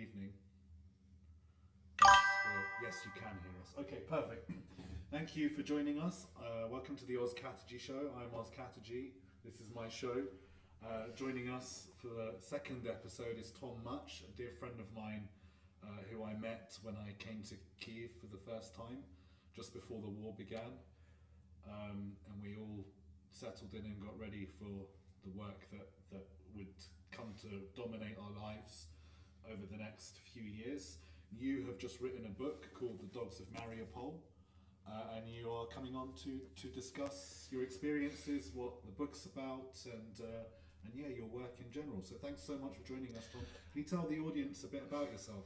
evening. Yes, you can hear us. Okay, perfect. Thank you for joining us. Welcome to the Oz Katerji show. I'm Oz Katerji. This is my show. Joining us for the second episode is Tom Mutch, a dear friend of mine who I met when I came to Kiev for the first time, just before the war began. And we all settled in and got ready for the work that would come to dominate our lives over the next few years. You have just written a book called The Dogs of Mariupol, and you are coming on to discuss your experiences, what the book's about, and yeah, your work in general. So thanks so much for joining us, Tom. Can you tell the audience a bit about yourself?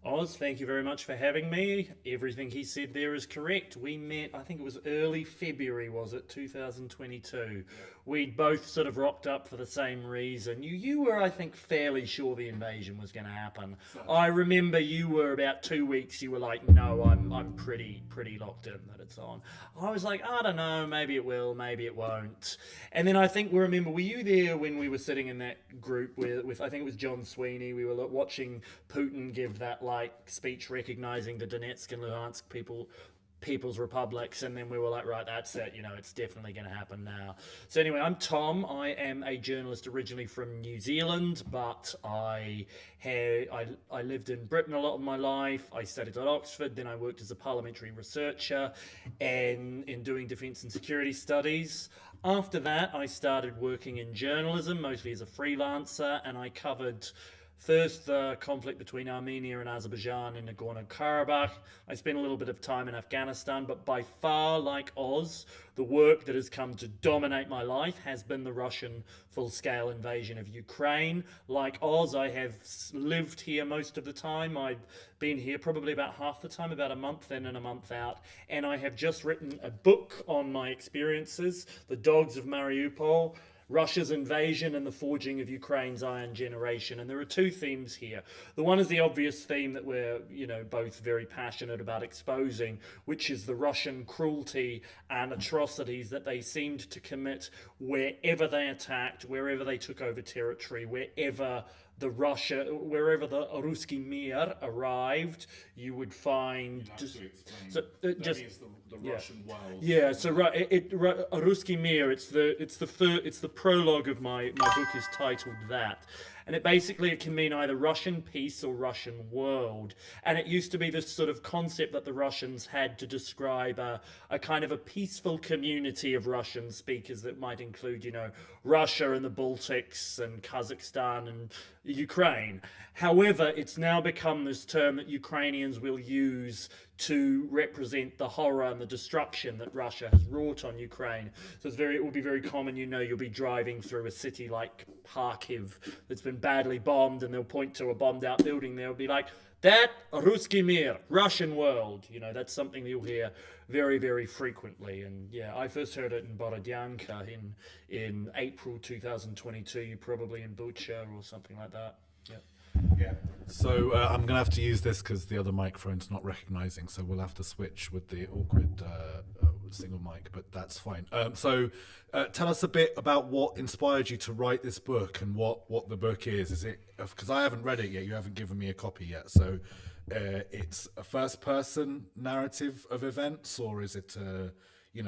Oz, thank you very much for having me. Everything he said there is correct. We met, I think it was early February, was it, 2022. We'd both sort of rocked up for the same reason. You were, I think, fairly sure the invasion was going to happen. I remember you were about 2 weeks, you were like, no, I'm pretty locked in that it's on. I was like, I don't know, maybe it will, maybe it won't. And then I think we remember, were you there when we were sitting in that group with I think it was John Sweeney, we were watching Putin give that speech recognizing the Donetsk and Luhansk people's republics, and then we were like, right, that's it, it's definitely going to happen now. So anyway, I'm Tom. I am a journalist originally from New Zealand, but I lived in Britain a lot of my life. I studied at Oxford, then I worked as a parliamentary researcher and in doing defence and security studies. After that, I started working in journalism, mostly as a freelancer, and I covered first, the conflict between Armenia and Azerbaijan in Nagorno-Karabakh. I spent a little bit of time in Afghanistan, but by far, like Oz, the work that has come to dominate my life has been the Russian full-scale invasion of Ukraine. Like Oz, I have lived here most of the time. I've been here probably about half the time, about a month in and a month out, and I have just written a book on my experiences, The Dogs of Mariupol, Russia's invasion and the forging of Ukraine's iron generation. And there are two themes here. The one is the obvious theme that we're, both very passionate about exposing, which is the Russian cruelty and atrocities that they seemed to commit wherever they attacked, wherever they took over territory, wherever the Ruski Mir arrived, you would find. You have to explain. So that means the Russian world. Yeah. So Ruski Mir. It's the prologue of my book is titled that. And it can mean either Russian peace or Russian world. And it used to be this sort of concept that the Russians had to describe a kind of a peaceful community of Russian speakers that might include, Russia and the Baltics and Kazakhstan and Ukraine. However, it's now become this term that Ukrainians will use to represent the horror and the destruction that Russia has wrought on Ukraine. So it will be very common, you'll be driving through a city like Kharkiv that's been badly bombed, and they'll point to a bombed out building. They'll be like, that Ruski Mir, Russian world. That's something that you'll hear very, very frequently. And yeah, I first heard it in Borodyanka in April 2022. You probably in Bucha or something like that. Yeah. Yeah. So I'm going to have to use this because the other microphone's not recognizing, so we'll have to switch with the awkward single mic, but that's fine. So tell us a bit about what inspired you to write this book and what the book is. Is it, because I haven't read it yet, you haven't given me a copy yet, so it's a first-person narrative of events, or is it,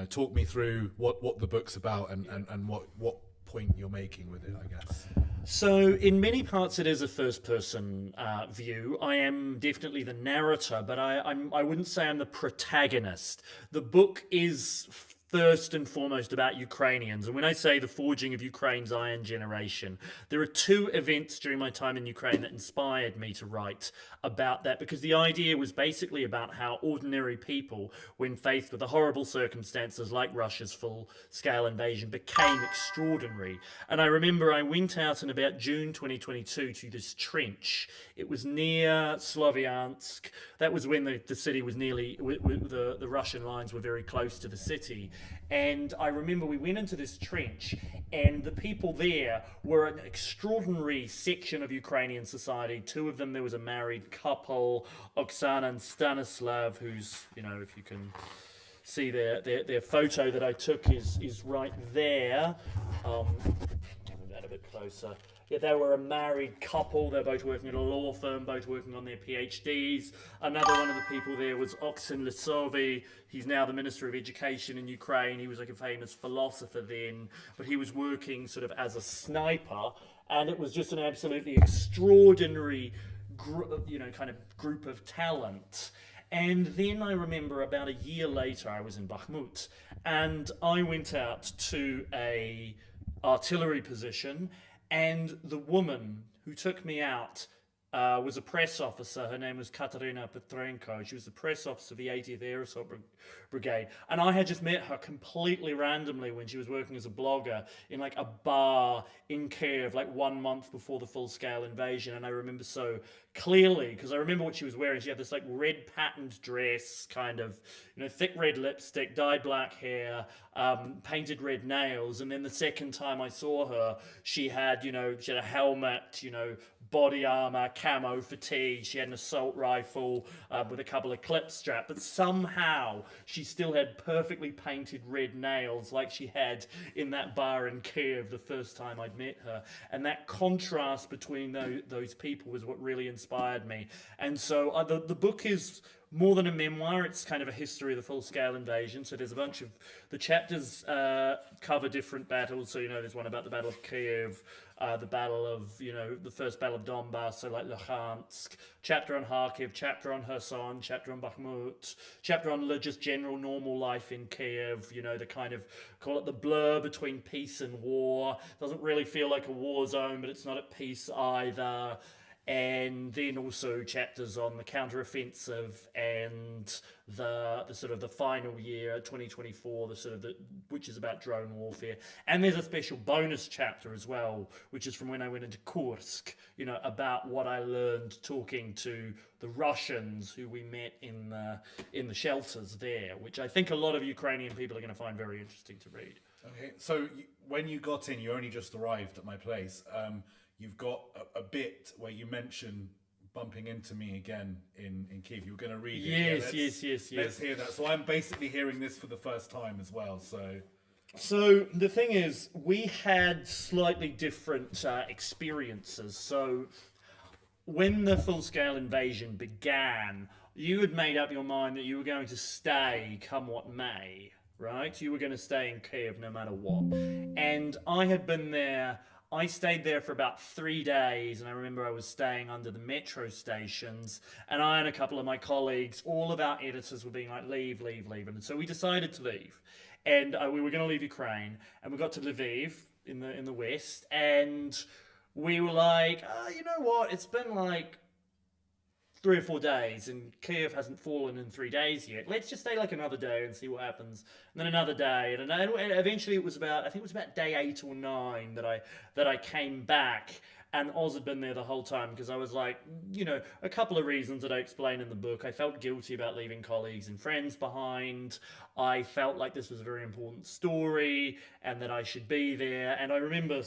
talk me through what the book's about and what point you're making with it, I guess. So in many parts it is a first-person view. I am definitely the narrator, but I wouldn't say I'm the protagonist. The book is first and foremost about Ukrainians. And when I say the forging of Ukraine's iron generation, there are two events during my time in Ukraine that inspired me to write about that, because the idea was basically about how ordinary people, when faced with the horrible circumstances like Russia's full-scale invasion, became extraordinary. And I remember I went out in about June 2022 to this trench. It was near Sloviansk. That was when the city was nearly, the Russian lines were very close to the city. And I remember we went into this trench, and the people there were an extraordinary section of Ukrainian society. Two of them, there was a married couple, Oksana and Stanislav, who's, if you can see their photo that I took is right there. That a bit closer. Yeah, they were a married couple. They're both working at a law firm, both working on their PhDs. Another one of the people there was Oksin Lisovy. He's now the Minister of Education in Ukraine. He was like a famous philosopher then, but he was working sort of as a sniper, and it was just an absolutely extraordinary, kind of group of talent. And then I remember about a year later, I was in Bakhmut, and I went out to a artillery position, and the woman who took me out was a press officer. Her name was Katerina Petrenko. She was the press officer of the 80th Air Assault Brigade. And I had just met her completely randomly when she was working as a blogger in like a bar in Kiev, like 1 month before the full-scale invasion. And I remember so clearly, because I remember what she was wearing. She had this like red patterned dress, kind of, thick red lipstick, dyed black hair, painted red nails. And then the second time I saw her, she had a helmet, body armor, camo fatigue. She had an assault rifle with a couple of clip straps, but somehow she still had perfectly painted red nails like she had in that bar in Kiev the first time I'd met her. And that contrast between those people was what really inspired me. And so the book is more than a memoir. It's kind of a history of the full-scale invasion. So there's a bunch of the chapters cover different battles. So there's one about the Battle of Kiev, the battle of the first battle of Donbass, so like Luhansk, chapter on Kharkiv, chapter on Kherson, chapter on Bakhmut, chapter on just general normal life in Kiev. The kind of call it the blur between peace and war. Doesn't really feel like a war zone, but it's not at peace either. And then also chapters on the counteroffensive and the sort of the final year, 2024, which is about drone warfare. And there's a special bonus chapter as well, which is from when I went into Kursk, about what I learned talking to the Russians who we met in the shelters there, which I think a lot of Ukrainian people are going to find very interesting to read. Okay, so when you got in, you only just arrived at my place. You've got a bit where you mention bumping into me again in Kiev. You're going to read it. Yes. Let's hear that. So I'm basically hearing this for the first time as well. So the thing is, we had slightly different experiences. So when the full-scale invasion began, you had made up your mind that you were going to stay come what may, right? You were going to stay in Kiev no matter what. And I had been there. I stayed there for about 3 days, and I remember I was staying under the metro stations, and I and a couple of my colleagues, all of our editors were being like, leave. And so we decided to leave. And we were going to leave Ukraine, and we got to Lviv in the west, and we were like, you know what, it's been like 3 or 4 days, and Kiev hasn't fallen in 3 days yet. Let's just stay like another day and see what happens. And then another day, and eventually it was about day 8 or 9 that I came back. And Oz had been there the whole time because I was like, a couple of reasons that I explain in the book. I felt guilty about leaving colleagues and friends behind. I felt like this was a very important story and that I should be there. And I remember,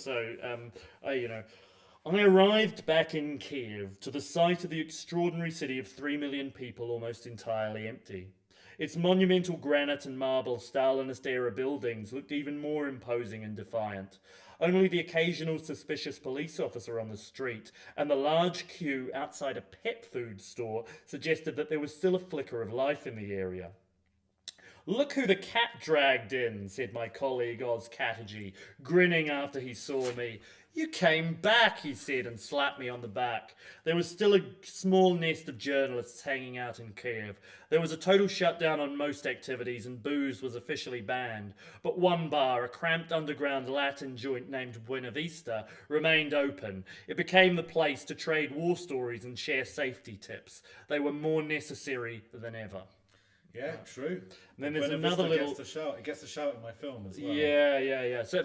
I arrived back in Kiev to the sight of the extraordinary city of 3 million people almost entirely empty. Its monumental granite and marble Stalinist-era buildings looked even more imposing and defiant. Only the occasional suspicious police officer on the street and the large queue outside a pet food store suggested that there was still a flicker of life in the area. "Look who the cat dragged in," said my colleague Oz Katerji, grinning after he saw me. "You came back," he said, and slapped me on the back. There was still a small nest of journalists hanging out in Kiev. There was a total shutdown on most activities, and booze was officially banned. But one bar, a cramped underground Latin joint named Buena Vista, remained open. It became the place to trade war stories and share safety tips. They were more necessary than ever. Yeah, true. And then there's another little... It gets a shout in my film as well. Yeah. So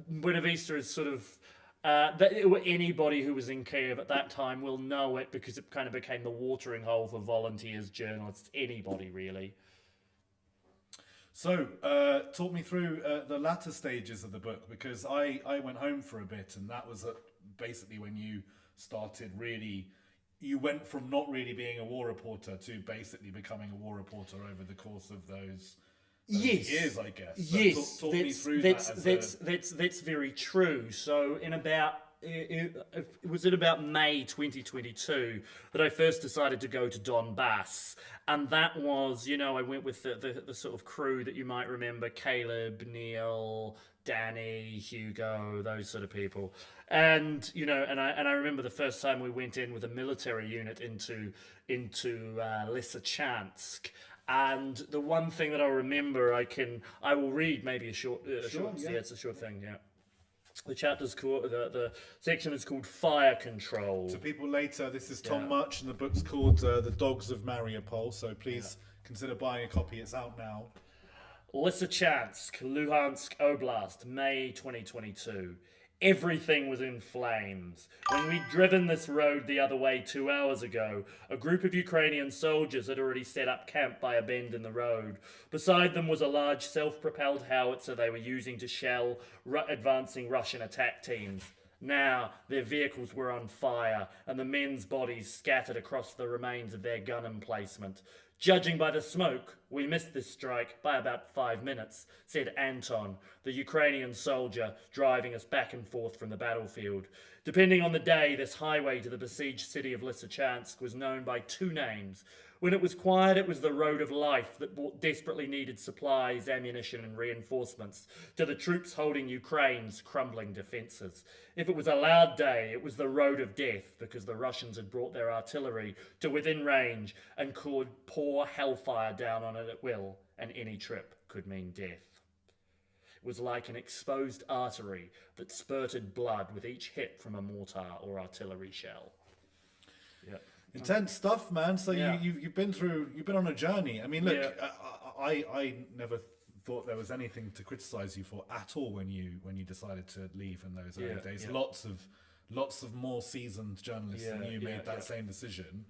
Buena Vista is sort of... anybody who was in Kiev at that time will know it because it kind of became the watering hole for volunteers, journalists, anybody really. So, talk me through the latter stages of the book, because I went home for a bit, and that was basically when you started really... You went from not really being a war reporter to basically becoming a war reporter over the course of those years, I guess. So yes, talk me through that's very true. So in about it was in about May 2022 that I first decided to go to Donbass. And that was, I went with the sort of crew that you might remember: Caleb, Neil, Danny, Hugo, those sort of people. And and I remember the first time we went in with a military unit into Lysychansk. And the one thing that I remember, I will read maybe a short, it's a short thing, yeah. The chapter's called, the section is called Fire Control. To people later, this is Tom Mutch, and the book's called The Dogs of Mariupol, so please consider buying a copy. It's out now. Lysychansk, Luhansk Oblast, May 2022. Everything was in flames. When we'd driven this road the other way 2 hours ago, a group of Ukrainian soldiers had already set up camp by a bend in the road. Beside them was a large self-propelled howitzer they were using to shell advancing Russian attack teams. Now, their vehicles were on fire, and the men's bodies scattered across the remains of their gun emplacement. Judging by the smoke, we missed this strike by about 5 minutes, said Anton, the Ukrainian soldier driving us back and forth from the battlefield. Depending on the day, this highway to the besieged city of Lysychansk was known by 2 names. When it was quiet, it was the road of life that brought desperately needed supplies, ammunition and reinforcements to the troops holding Ukraine's crumbling defences. If it was a loud day, it was the road of death, because the Russians had brought their artillery to within range and could pour hellfire down on it at will, and any trip could mean death. It was like an exposed artery that spurted blood with each hit from a mortar or artillery shell. Yeah. Intense stuff, man. So you've been on a journey. I mean, look, I never thought there was anything to criticize you for at all when you decided to leave in those early days. Lots of more seasoned journalists than you made that same decision.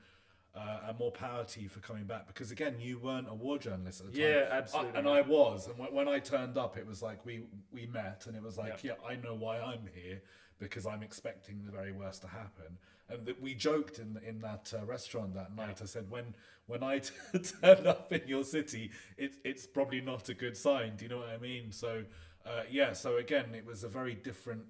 And more power to you for coming back, because again, you weren't a war journalist at the time. Yeah, absolutely. And I was, and when I turned up, it was like we met, and it was like, I know why I'm here, because I'm expecting the very worst to happen. And we joked in that restaurant that night. I said, when I turn up in your city, it's probably not a good sign. Do you know what I mean? So so again, it was a very different.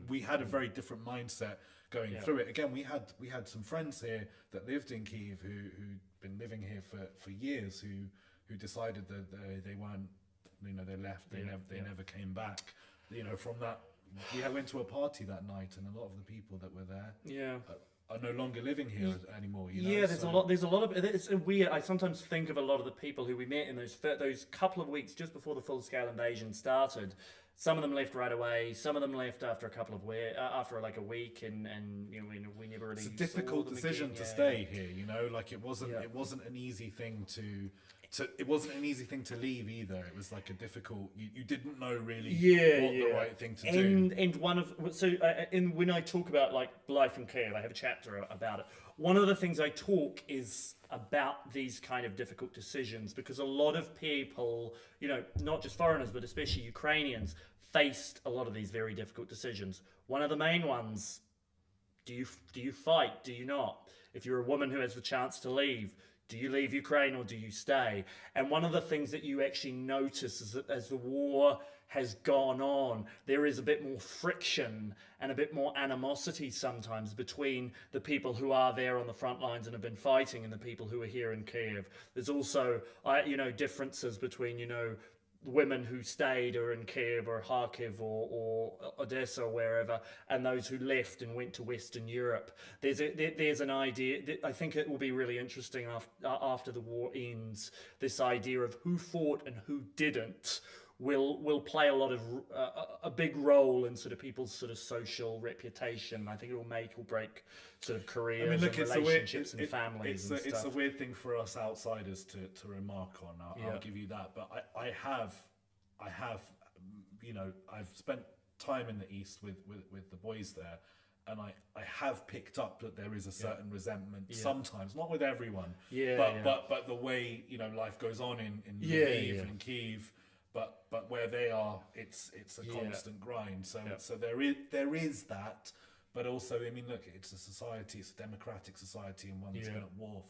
We had a very different mindset going through it. Again, we had some friends here that lived in Kyiv who'd been living here for years, who decided that they weren't, they left, they never came back. From that, we went to a party that night, and a lot of the people that were there are no longer living here anymore. There's a lot of it's weird. I sometimes think of a lot of the people who we met in those couple of weeks just before the full-scale invasion started. Some of them left right away. Some of them left after a couple of after like a week, and we never really. It's a difficult decision to stay here. Like it wasn't an easy thing to. It wasn't an easy thing to leave either. It was like a difficult. You didn't know really what the right thing to do. And when I talk about like life in Kiev, I have a chapter about it. One of the things I talk is about these kind of difficult decisions, because a lot of people, not just foreigners but especially Ukrainians, faced a lot of these very difficult decisions. One of the main ones: do you fight? Do you not? If you're a woman who has the chance to leave, do you leave Ukraine or do you stay? And one of the things that you actually notice is that as the war has gone on, there is a bit more friction and a bit more animosity sometimes between the people who are there on the front lines and have been fighting and the people who are here in Kiev. There's also, differences between, women who stayed or in Kiev or Kharkiv or Odessa or wherever, and those who left and went to Western Europe. There's an idea that I think it will be really interesting after the war ends. This idea of who fought and who didn't will play a big role in sort of people's sort of social reputation. I think it will make or break sort of careers and relationships and families. It's a weird thing for us outsiders to remark on. I'll give you that, but I have I've spent time in the East with the boys there, and I have picked up that there is a certain resentment sometimes, not with everyone, but the way life goes on in Lviv and Kyiv. But where they are, it's a constant grind. So there is that, but also, I mean, look, it's a society, it's a democratic society, and one that's been at war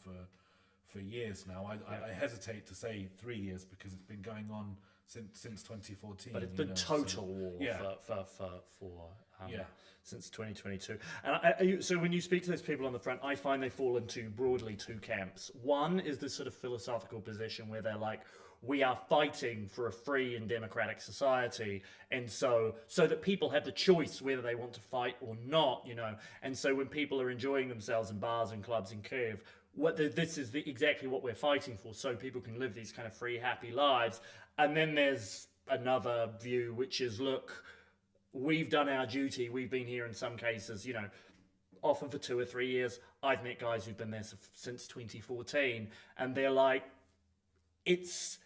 for years now. I hesitate to say 3 years, because it's been going on since 2014. But it's been total war for Yeah. Since 2022. And so when you speak to those people on the front, I find they fall into broadly two camps. One is this sort of philosophical position where they're like, we are fighting for a free and democratic society, and so that people have the choice whether they want to fight or not, you know. And so when people are enjoying themselves in bars and clubs in Kiev, this is exactly what we're fighting for, so people can live these kind of free, happy lives. And then there's another view, which is, look, we've done our duty. We've been here in some cases, you know, often for 2 or 3 years. I've met guys who've been there since 2014, and they're like, it's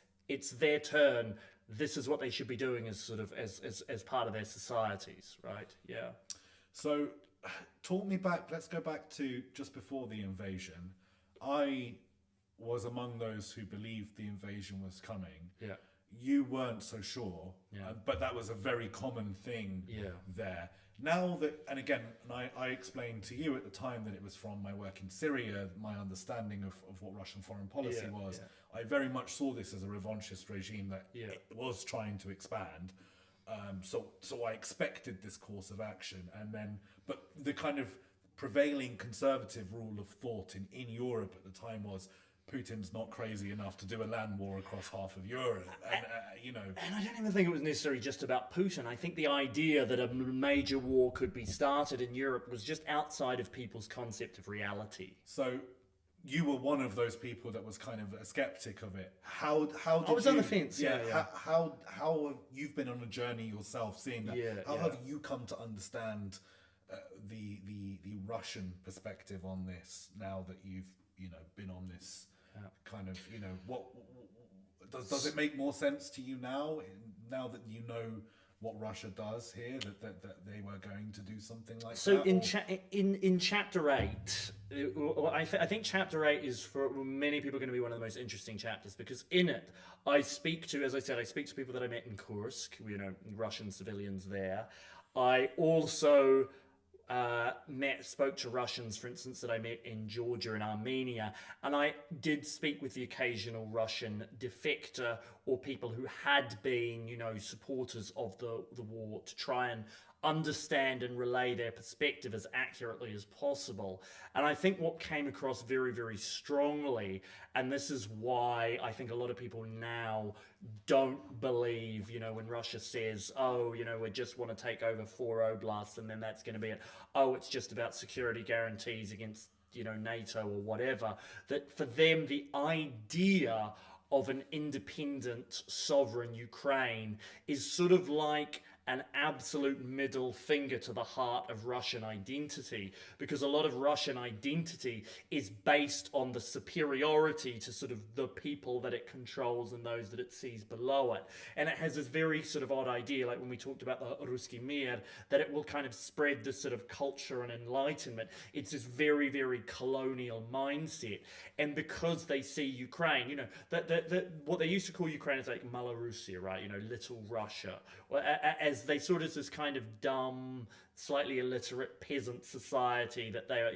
their turn. This is what they should be doing as sort of as part of their societies, right? Yeah. So, talk me back. Let's go back to just before the invasion. I was among those who believed the invasion was coming. Yeah. You weren't so sure, Yeah. But that was a very common thing Yeah. there. Now that, and again, I explained to you at the time that it was from my work in Syria, my understanding of what Russian foreign policy was. Yeah. I very much saw this as a revanchist regime that Yeah. was trying to expand. So I expected this course of action, but the kind of prevailing conservative rule of thought in Europe at the time was, Putin's not crazy enough to do a land war across half of Europe, and you know. And I don't even think it was necessarily just about Putin. I think the idea that a major war could be started in Europe was just outside of people's concept of reality. So you were one of those people that was kind of a skeptic of it. How did I was on the fence. Yeah. How have you've been on a journey yourself, seeing that? Yeah, How yeah. have you come to understand the Russian perspective on this now that you've been on this kind of what does it make more sense to you now that you know what Russia does here, that they were going to do something like so that? In chapter 8, I think chapter 8 is for many people going to be one of the most interesting chapters, because in it I speak to people that I met in Kursk, Russian civilians there. I also spoke to Russians, for instance, that I met in Georgia and Armenia, and I did speak with the occasional Russian defector or people who had been, supporters of the war, to try and understand and relay their perspective as accurately as possible. And I think what came across very, very strongly, and this is why I think a lot of people now don't believe, when Russia says, we just want to take over 4 oblasts and then that's going to be it. Oh, it's just about security guarantees against, NATO or whatever. That for them, the idea of an independent, sovereign Ukraine is sort of like an absolute middle finger to the heart of Russian identity, because a lot of Russian identity is based on the superiority to sort of the people that it controls and those that it sees below it. And it has this very sort of odd idea, like when we talked about the Ruski Mir, that it will kind of spread this sort of culture and enlightenment. It's this very, very colonial mindset. And because they see Ukraine, what they used to call Ukraine is like Malorussia, right? Little Russia. As they sort of this kind of dumb, slightly illiterate peasant society that they are,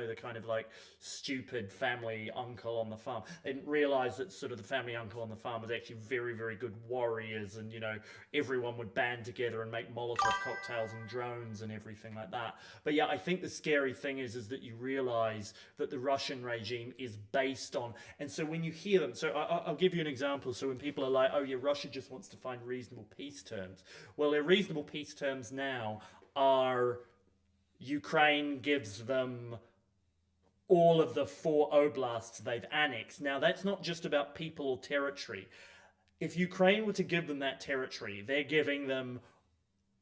the kind of like stupid family uncle on the farm. They didn't realize that sort of the family uncle on the farm was actually very, very good warriors, and everyone would band together and make Molotov cocktails and drones and everything like that. But yeah, I think the scary thing is that you realize that the Russian regime is based on, and so when you hear them, so I'll give you an example. So when people are like, oh yeah, Russia just wants to find reasonable peace terms. Well, their reasonable peace terms now are Ukraine gives them all of the 4 oblasts they've annexed. Now, that's not just about people or territory. If Ukraine were to give them that territory, they're giving them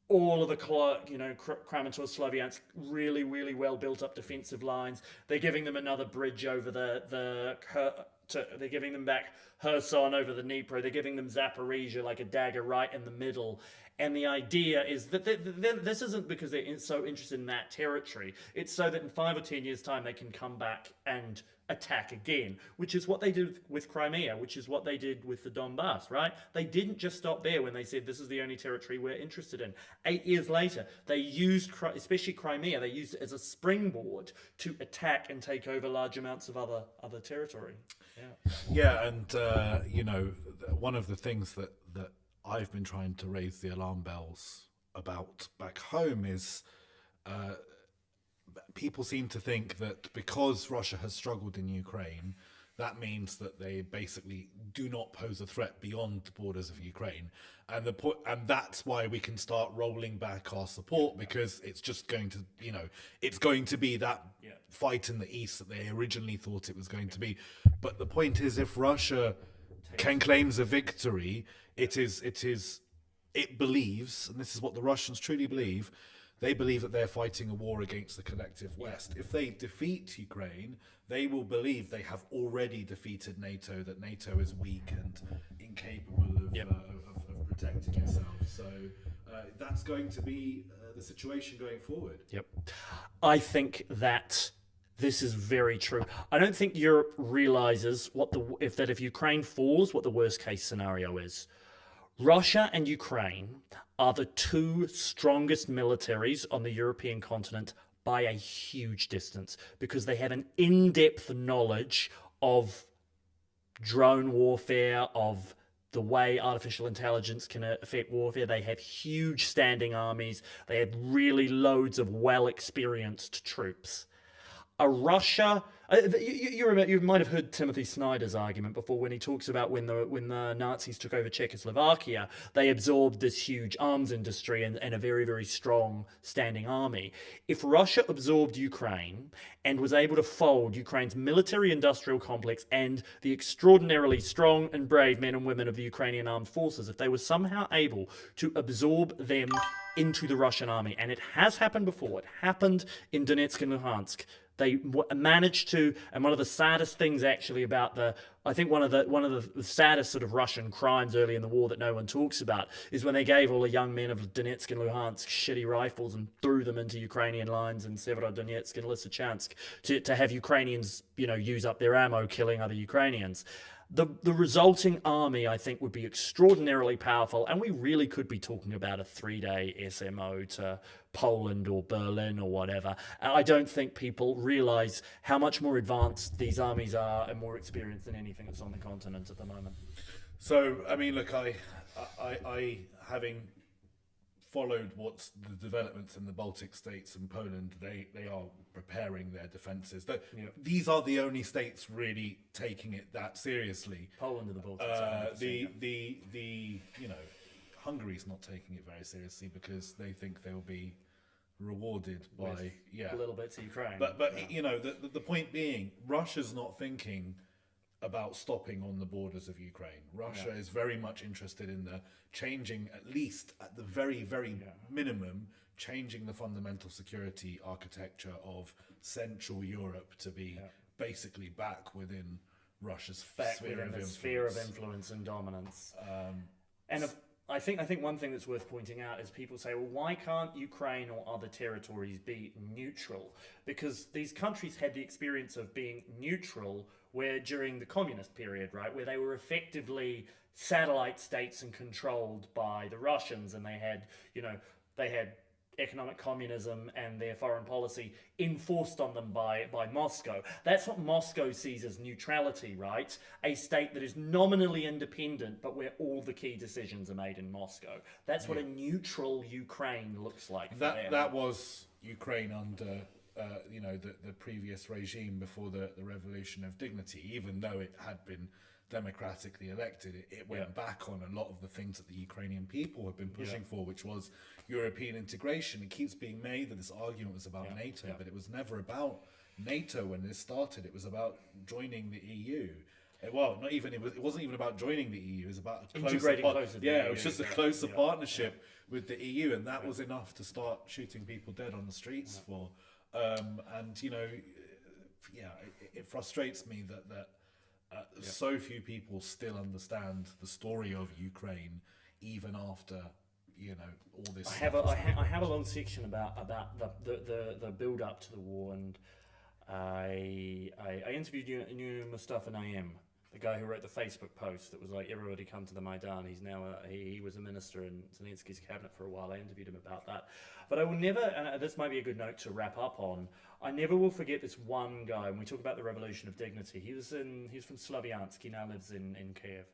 all of the, Kramatorsk-Sloviansk, really, really well built up defensive lines. They're giving them another bridge over they're giving them back Kherson over the Dnipro. They're giving them Zaporizhia, like a dagger right in the middle. And the idea is that this isn't because they're so interested in that territory. It's so that in 5 or 10 years' time they can come back and attack again, which is what they did with Crimea, which is what they did with the Donbass, right? They didn't just stop there when they said this is the only territory we're interested in. 8 years later, they used, especially Crimea, they used it as a springboard to attack and take over large amounts of other territory. Yeah, and one of the things that I've been trying to raise the alarm bells about back home is people seem to think that because Russia has struggled in Ukraine, that means that they basically do not pose a threat beyond the borders of Ukraine, and and that's why we can start rolling back our support, because it's just going to, it's going to be that fight in the east that they originally thought it was going to be. But the point is, if Russia claims a victory, it believes, and this is what the Russians truly believe, they believe that they're fighting a war against the collective West. If they defeat Ukraine, they will believe they have already defeated NATO, that NATO is weak and incapable of protecting itself. So that's going to be the situation going forward. Yep. I think that this is very true. I don't think Europe realizes if Ukraine falls, what the worst case scenario is. Russia and Ukraine are the two strongest militaries on the European continent by a huge distance, because they have an in-depth knowledge of drone warfare, of the way artificial intelligence can affect warfare. They have huge standing armies. They have really loads of well-experienced troops. Russia, you might have heard Timothy Snyder's argument before, when he talks about when the Nazis took over Czechoslovakia, they absorbed this huge arms industry and a very, very strong standing army. If Russia absorbed Ukraine and was able to fold Ukraine's military-industrial complex and the extraordinarily strong and brave men and women of the Ukrainian armed forces, if they were somehow able to absorb them into the Russian army, and it has happened before, it happened in Donetsk and Luhansk. They managed to, and one of the saddest things actually about I think one of the saddest sort of Russian crimes early in the war that no one talks about is when they gave all the young men of Donetsk and Luhansk shitty rifles and threw them into Ukrainian lines in Severodonetsk and Lysychansk to have Ukrainians, use up their ammo killing other Ukrainians. The resulting army, I think, would be extraordinarily powerful, and we really could be talking about a 3-day SMO to Poland or Berlin or whatever. And I don't think people realize how much more advanced these armies are and more experienced than anything that's on the continent at the moment. So, I mean, look, I having followed what's the developments in the Baltic states and Poland, they are preparing their defences. These are the only states really taking it that seriously. Poland and the Baltic. Hungary's not taking it very seriously because they think they'll be rewarded by a little bit to Ukraine. But the point being, Russia's not thinking about stopping on the borders of Ukraine. Russia is very much interested in the changing, at least at the very, very minimum, changing the fundamental security architecture of Central Europe to be basically back within Russia's sphere of influence and dominance. I think one thing that's worth pointing out is people say, well, why can't Ukraine or other territories be neutral? Because these countries had the experience of being neutral where during the communist period, right, where they were effectively satellite states and controlled by the Russians, and they had economic communism and their foreign policy enforced on them by Moscow. That's what Moscow sees as neutrality, right? A state that is nominally independent, but where all the key decisions are made in Moscow. That's what a neutral Ukraine looks like. That was Ukraine under the previous regime before the Revolution of Dignity. Even though it had been democratically elected, it went back on a lot of the things that the Ukrainian people have been pushing for, which was European integration. It keeps being made that this argument was about NATO, but it was never about NATO when this started. It was about joining the EU. It wasn't even about joining the EU. It was about a closer it was just a closer partnership with the EU, and that was enough to start shooting people dead on the streets for. It frustrates me that so few people still understand the story of Ukraine, even after all this. I have a long section about the build up to the war, and I interviewed you Mustafa Naim, the guy who wrote the Facebook post that was like, everybody come to the Maidan. He's now he was a minister in Zelensky's cabinet for a while. I interviewed him about that. But I will never, and this might be a good note to wrap up on, I never will forget this one guy. When we talk about the Revolution of Dignity, he was from Slavyansk. He now lives in Kiev.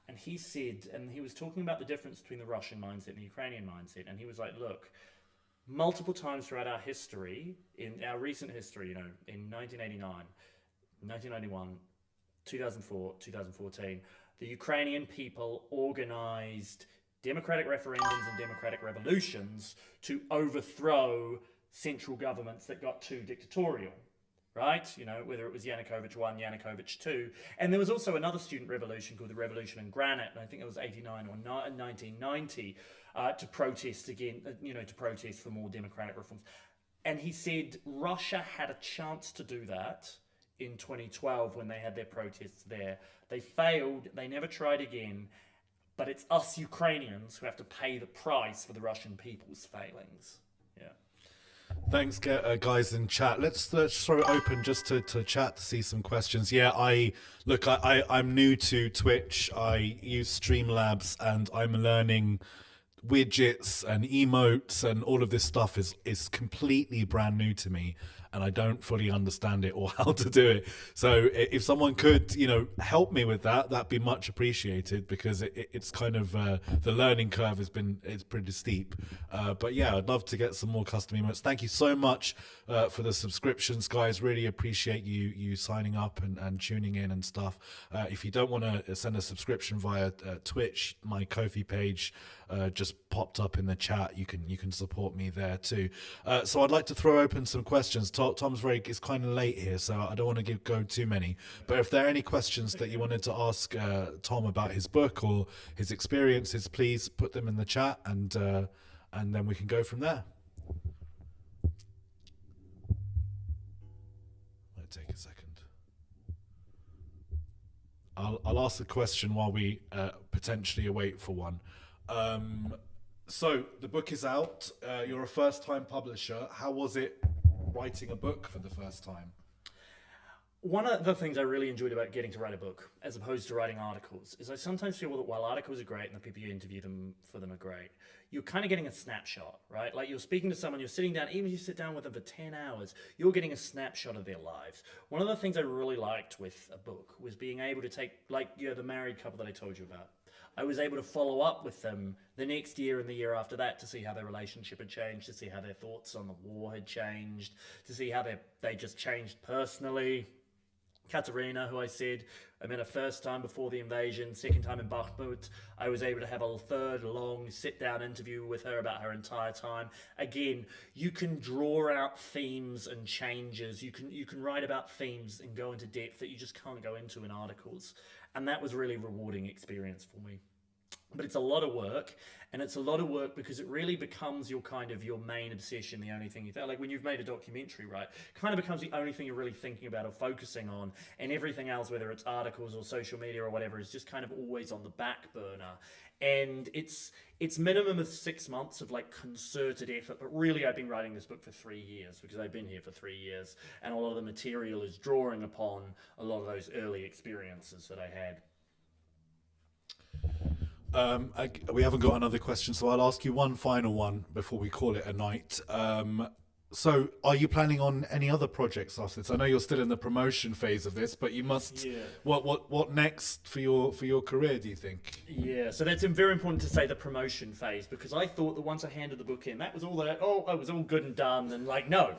And he said, and he was talking about the difference between the Russian mindset and the Ukrainian mindset. And he was like, look, multiple times throughout our history, in our recent history, in 1989, 1991, 2004, 2014, the Ukrainian people organized democratic referendums and democratic revolutions to overthrow central governments that got too dictatorial. Right? Whether it was Yanukovych 1, Yanukovych 2. And there was also another student revolution called the Revolution in Granite, and I think it was 89 or 1990, to protest again, to protest for more democratic reforms. And he said Russia had a chance to do that in 2012 when they had their protests there. They failed, they never tried again, but it's us Ukrainians who have to pay the price for the Russian people's failings. Yeah. Thanks, guys in chat. Let's throw it open just to chat to see some questions. Yeah, I'm new to Twitch. I use Streamlabs and I'm learning widgets and emotes and all of this stuff is completely brand new to me, and I don't fully understand it or how to do it. So if someone could, help me with that, that'd be much appreciated, because it's kind of the learning curve it's pretty steep. But yeah, I'd love to get some more custom emotes. Thank you so much for the subscriptions, guys. Really appreciate you signing up and tuning in and stuff. If you don't want to send a subscription via Twitch, my Ko-fi page just popped up in the chat. You can support me there too. So I'd like to throw open some questions. Tom's it's kind of late here, so I don't want to go too many. But if there are any questions that you wanted to ask Tom about his book or his experiences, please put them in the chat, and then we can go from there. Might take a second. I'll ask the question while we potentially await for one. So the book is out. You're a first-time publisher. How was it writing a book for the first time? One of the things I really enjoyed about getting to write a book, as opposed to writing articles, is I sometimes feel that while articles are great and the people you interview for them are great, you're kind of getting a snapshot, right? Like you're speaking to someone, you're sitting down, even if you sit down with them for 10 hours, you're getting a snapshot of their lives. One of the things I really liked with a book was being able to take, the married couple that I told you about. I was able to follow up with them the next year and the year after that to see how their relationship had changed, to see how their thoughts on the war had changed, to see how they just changed personally. Katerina, who I said I met her first time before the invasion, second time in Bakhmut. I was able to have a third long sit-down interview with her about her entire time. Again, you can draw out themes and changes. You can write about themes and go into depth that you just can't go into in articles. And that was a really rewarding experience for me. But it's a lot of work, and it's a lot of work because it really becomes your main obsession, the only thing you think. Like when you've made a documentary, right? It kind of becomes the only thing you're really thinking about or focusing on, and everything else, whether it's articles or social media or whatever, is just kind of always on the back burner. And it's minimum of 6 months of concerted effort, but really I've been writing this book for 3 years because I've been here for 3 years, and a lot of the material is drawing upon a lot of those early experiences that I had. We haven't got another question, so I'll ask you one final one before we call it a night. So are you planning on any other projects after this? I know you're still in the promotion phase of this, but you must. Yeah. What next for your career, do you think? Yeah, so that's very important to say, the promotion phase, because I thought that once I handed the book in, that was all that. Oh, it was all good and done, and no.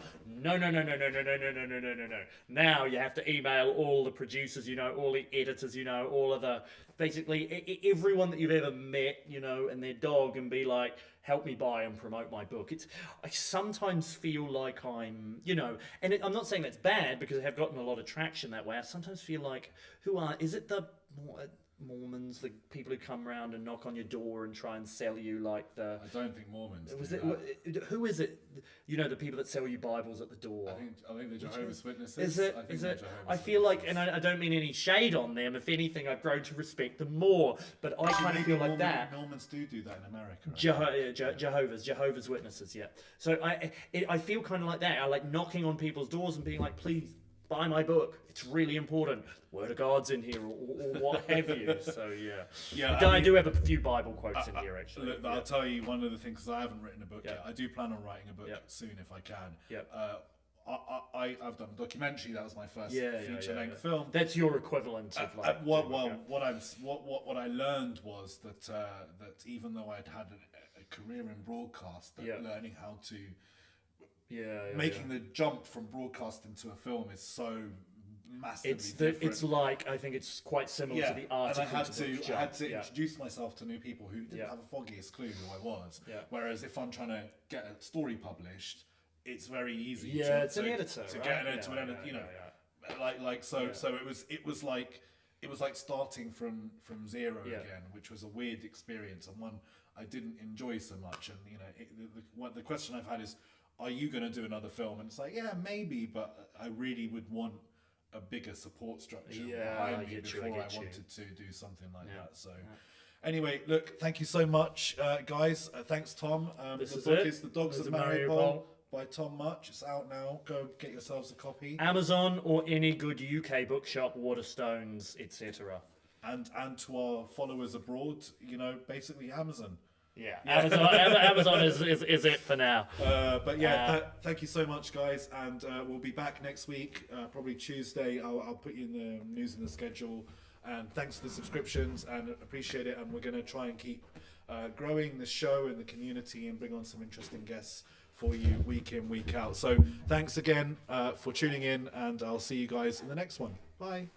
Now you have to email all the producers, all the editors, all of the basically everyone that you've ever met, and their dog, and be like, help me buy and promote my book. I sometimes feel like I'm, and I'm not saying that's bad because I have gotten a lot of traction that way. I sometimes feel like, is it the Mormons, the people who come around and knock on your door and try and sell you I don't think Mormons. Who is it? The people that sell you Bibles at the door. I think the Jehovah's Witnesses. Is it? I feel like, and I don't mean any shade on them. If anything, I've grown to respect them more. But I kind of feel like that. Mormons do that in America. Right? Jehovah's Witnesses. Yeah. So I feel kind of like that. I like knocking on people's doors and being like, please buy my book. It's really important. Word of God's in here, or what have you. So yeah. I do have a few Bible quotes in here actually. Look, I'll tell you one of the things, because I haven't written a book yet. I do plan on writing a book soon if I can. I've done a documentary. That was my first Yeah, feature-length film. That's your equivalent of like. What I learned was that even though I'd had a career in broadcast, that learning how to making the jump from broadcasting to a film is so massively different. It's like, I think it's quite similar to the art. And I had to introduce myself to new people who didn't have the foggiest clue who I was. Yeah. Whereas if I'm trying to get a story published, it's very easy. It's an editor to right? get an editor, you know, So it was like starting from zero again, which was a weird experience and one I didn't enjoy so much. And you know, the question I've had is, are you going to do another film? And it's like, yeah, maybe, but I really would want a bigger support structure behind me before I wanted to do something like that. So anyway, look, thank you so much, guys. Thanks, Tom. The book is The Dogs of Mariupol by Tom Mutch. It's out now. Go get yourselves a copy. Amazon or any good UK bookshop, Waterstones, etc. And to our followers abroad, you know, basically Amazon. Yeah. Amazon is it for now. But thank you so much, guys, and we'll be back next week, probably Tuesday. I'll put you in the news and the schedule. And thanks for the subscriptions, and appreciate it. And we're going to try and keep growing the show and the community and bring on some interesting guests for you week in, week out. So thanks again for tuning in, and I'll see you guys in the next one. Bye.